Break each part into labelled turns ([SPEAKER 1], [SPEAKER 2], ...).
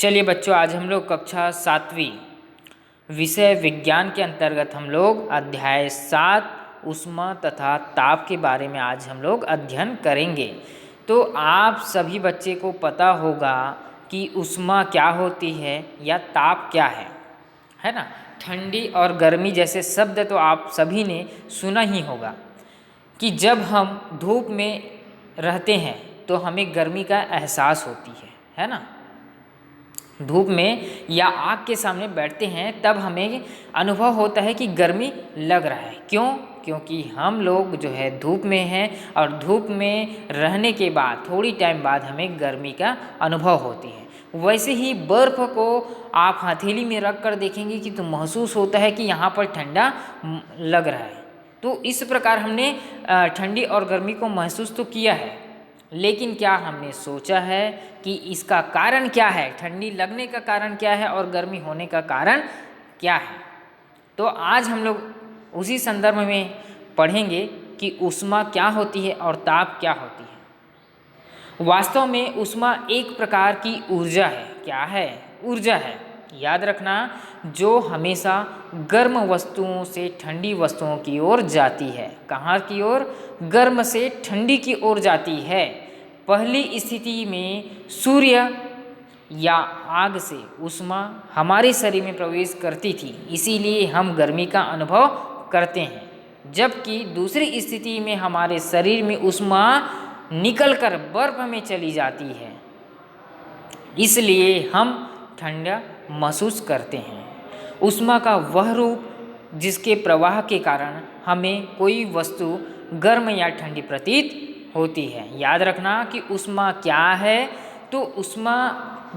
[SPEAKER 1] चलिए बच्चों, आज हम लोग कक्षा 7वीं विषय विज्ञान के अंतर्गत हम लोग अध्याय 7 ऊष्मा तथा ताप के बारे में आज हम लोग अध्ययन करेंगे। तो आप सभी बच्चे को पता होगा कि ऊष्मा क्या होती है या ताप क्या है ना। ठंडी और गर्मी जैसे शब्द तो आप सभी ने सुना ही होगा कि जब हम धूप में रहते हैं तो हमें गर्मी का एहसास होती है ना। धूप में या आग के सामने बैठते हैं तब हमें अनुभव होता है कि गर्मी लग रहा है। क्यों? क्योंकि हम लोग जो है धूप में हैं और धूप में रहने के बाद थोड़ी टाइम बाद हमें गर्मी का अनुभव होती है। वैसे ही बर्फ़ को आप हथेली में रख कर देखेंगे कि तो महसूस होता है कि यहाँ पर ठंडा लग रहा है। तो इस प्रकार हमने ठंडी और गर्मी को महसूस तो किया है, लेकिन क्या हमने सोचा है कि इसका कारण क्या है? ठंडी लगने का कारण क्या है और गर्मी होने का कारण क्या है? तो आज हम लोग उसी संदर्भ में पढ़ेंगे कि ऊष्मा क्या होती है और ताप क्या होती है। वास्तव में ऊष्मा एक प्रकार की ऊर्जा है। क्या है? ऊर्जा है। याद रखना, जो हमेशा गर्म वस्तुओं से ठंडी वस्तुओं की ओर जाती है। कहाँ की ओर? गर्म से ठंडी की ओर जाती है। पहली स्थिति में सूर्य या आग से ऊष्मा हमारे शरीर में प्रवेश करती थी, इसीलिए हम गर्मी का अनुभव करते हैं। जबकि दूसरी स्थिति में हमारे शरीर में ऊष्मा निकलकर बर्फ में चली जाती है, इसलिए हम ठंडा महसूस करते हैं। ऊष्मा का वह रूप जिसके प्रवाह के कारण हमें कोई वस्तु गर्म या ठंडी प्रतीत होती है। याद रखना कि ऊष्मा क्या है। तो ऊष्मा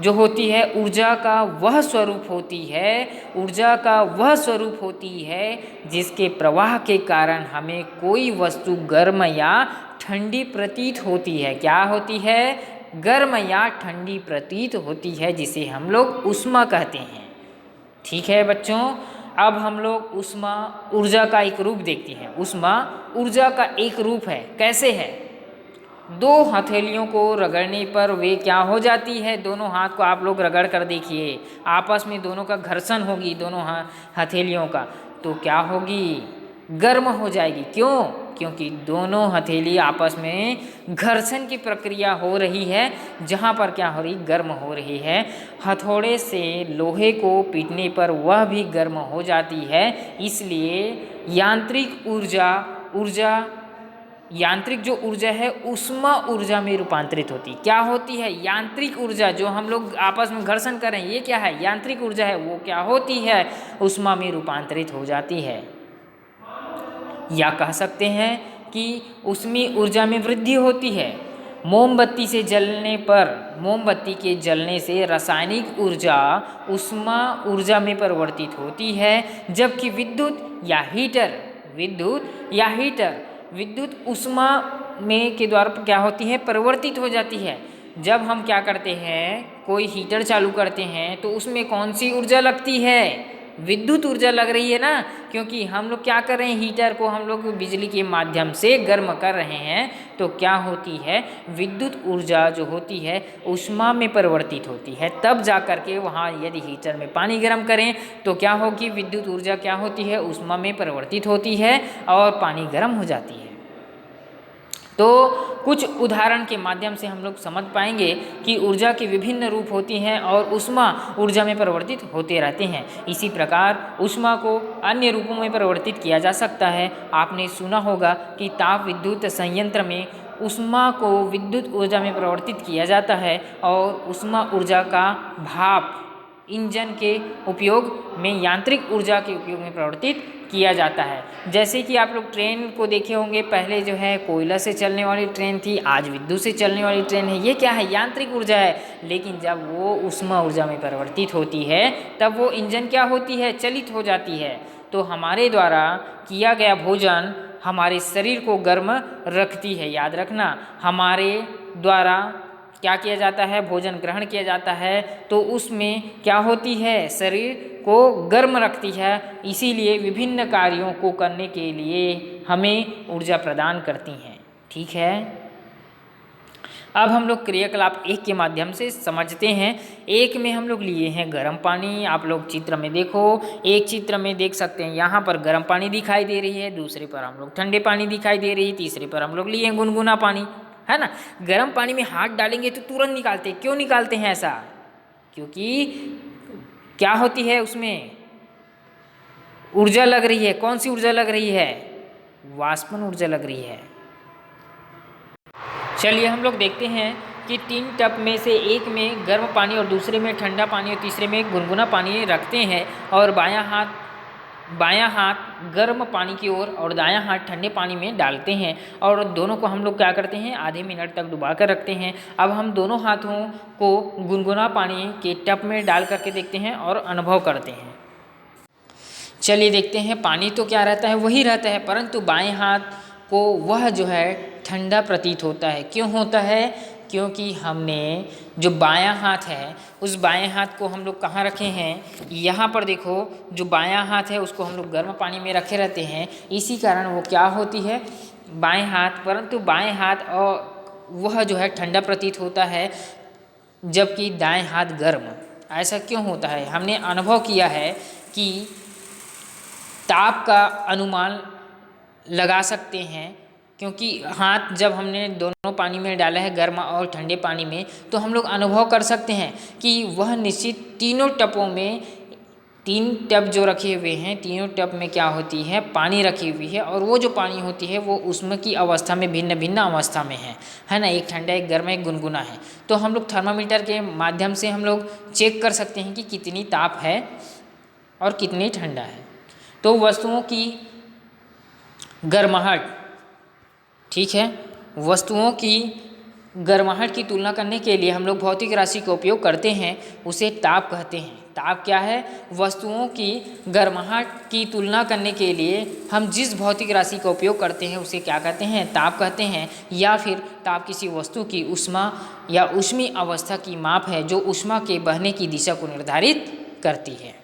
[SPEAKER 1] जो होती है ऊर्जा का वह स्वरूप होती है, ऊर्जा का वह स्वरूप होती है जिसके प्रवाह के कारण हमें कोई वस्तु गर्म या ठंडी प्रतीत होती है। क्या होती है? गर्म या ठंडी प्रतीत होती है, जिसे हम लोग ऊष्मा कहते हैं। ठीक है बच्चों, अब हम लोग ऊष्मा ऊर्जा का एक रूप देखते हैं। ऊष्मा ऊर्जा का एक रूप है। कैसे है? दो हथेलियों को रगड़ने पर वे क्या हो जाती है? दोनों हाथ को आप लोग रगड़ कर देखिए, आपस में दोनों का घर्षण होगी, दोनों हथेलियों का, तो क्या होगी? गर्म हो जाएगी। क्यों? क्योंकि दोनों हथेली आपस में घर्षण की प्रक्रिया हो रही है, जहाँ पर क्या हो रही? गर्म हो रही है। हथौड़े से लोहे को पीटने पर वह भी गर्म हो जाती है। इसलिए यांत्रिक जो ऊर्जा है ऊष्मा ऊर्जा में रूपांतरित होती। क्या होती है? यांत्रिक ऊर्जा। जो हम लोग आपस में घर्षण कर रहे हैं, ये क्या है? यांत्रिक ऊर्जा है। वो क्या होती है? ऊष्मा में रूपांतरित हो जाती है। या कह सकते हैं कि ऊष्मीय ऊर्जा में वृद्धि होती है। मोमबत्ती के जलने से रासायनिक ऊर्जा ऊष्मा ऊर्जा में परिवर्तित होती है, जबकि विद्युत ऊष्मा में के द्वारा क्या होती है? परिवर्तित हो जाती है। जब हम क्या करते हैं, कोई हीटर चालू करते हैं तो उसमें कौन सी ऊर्जा लगती है? विद्युत ऊर्जा लग रही है ना, क्योंकि हम लोग क्या कर रहे हैं? हीटर को हम लोग बिजली के माध्यम से गर्म कर रहे हैं। तो क्या होती है? विद्युत ऊर्जा जो होती है ऊष्मा में परिवर्तित होती है। तब जा कर के वहाँ यदि हीटर में पानी गर्म करें तो क्या होगी? विद्युत ऊर्जा क्या होती है? ऊष्मा में परिवर्तित होती है और पानी गर्म हो जाती है। तो कुछ उदाहरण के माध्यम से हम लोग समझ पाएंगे कि ऊर्जा के विभिन्न रूप होती हैं और ऊष्मा ऊर्जा में परिवर्तित होते रहते हैं। इसी प्रकार ऊष्मा को अन्य रूपों में परिवर्तित किया जा सकता है। आपने सुना होगा कि ताप विद्युत संयंत्र में ऊष्मा को विद्युत ऊर्जा में परिवर्तित किया जाता है और ऊष्मा ऊर्जा का भाप इंजन के उपयोग में यांत्रिक ऊर्जा के उपयोग में परिवर्तित किया जाता है। जैसे कि आप लोग ट्रेन को देखे होंगे, पहले जो है कोयला से चलने वाली ट्रेन थी, आज विद्युत से चलने वाली ट्रेन है। ये क्या है? यांत्रिक ऊर्जा है। लेकिन जब वो ऊष्मा ऊर्जा में परिवर्तित होती है तब वो इंजन क्या होती है? चलित हो जाती है। तो हमारे द्वारा किया गया भोजन हमारे शरीर को गर्म रखती है। याद रखना, हमारे द्वारा क्या किया जाता है? भोजन ग्रहण किया जाता है, तो उसमें क्या होती है? शरीर को गर्म रखती है। इसीलिए विभिन्न कार्यों को करने के लिए हमें ऊर्जा प्रदान करती हैं। ठीक है, अब हम लोग क्रियाकलाप 1 के माध्यम से समझते हैं। 1 में हम लोग लिए हैं गर्म पानी। आप लोग चित्र में देखो, एक चित्र में देख सकते हैं यहाँ पर गर्म पानी दिखाई दे रही है, दूसरे पर हम लोग ठंडे पानी दिखाई दे रही है, तीसरे पर हम लोग लिए हैं गुनगुना पानी, है ना। गर्म पानी में हाथ डालेंगे तो तुरंत निकालते हैं। क्यों निकालते हैं ऐसा? क्योंकि क्या होती है उसमें ऊर्जा लग रही है। कौन सी ऊर्जा लग रही है? वाष्पन ऊर्जा लग रही है। चलिए हम लोग देखते हैं कि 3 टब में से एक में गर्म पानी और दूसरे में ठंडा पानी और तीसरे में गुनगुना पानी रखते हैं और बायां हाथ गर्म पानी की ओर और दायां हाथ ठंडे पानी में डालते हैं और दोनों को हम लोग क्या करते हैं, आधे मिनट तक डुबा कर रखते हैं। अब हम दोनों हाथों को गुनगुना पानी के टब में डाल करके देखते हैं और अनुभव करते हैं। चलिए देखते हैं। पानी तो क्या रहता है, वही रहता है, परंतु बाएं हाथ को वह जो है ठंडा प्रतीत होता है। क्यों होता है? क्योंकि हमने जो बायां हाथ है उस बाएं हाथ को हम लोग कहाँ रखे हैं, यहाँ पर देखो, जो बायां हाथ है उसको हम लोग गर्म पानी में रखे रहते हैं। इसी कारण वो क्या होती है, बाएं हाथ, परंतु बाएं हाथ और वह जो है ठंडा प्रतीत होता है, जबकि दाएं हाथ गर्म। ऐसा क्यों होता है? हमने अनुभव किया है कि ताप का अनुमान लगा सकते हैं, क्योंकि हाथ जब हमने दोनों पानी में डाला है, गर्म और ठंडे पानी में, तो हम लोग अनुभव कर सकते हैं कि वह निश्चित तीनों टबों में, 3 टब जो रखे हुए हैं, तीनों टब में क्या होती है, पानी रखी हुई है और वो जो पानी होती है वो उसमें की अवस्था में भिन्न भिन्न अवस्था में है ना। एक ठंडा, एक गर्म, एक गुनगुना है। तो हम लोग थर्मामीटर के माध्यम से हम लोग चेक कर सकते हैं कि कितनी ताप है और कितनी ठंडा है। तो वस्तुओं की गर्माहट, ठीक है, वस्तुओं की गर्माहट की तुलना करने के लिए हम लोग भौतिक राशि का उपयोग करते हैं, उसे ताप कहते हैं। ताप क्या है? वस्तुओं की गर्माहट की तुलना करने के लिए हम जिस भौतिक राशि का उपयोग करते हैं उसे क्या कहते हैं, ताप कहते हैं। या फिर ताप किसी वस्तु की ऊष्मा या ऊष्मीय अवस्था की माप है जो ऊष्मा के बहने की दिशा को निर्धारित करती है।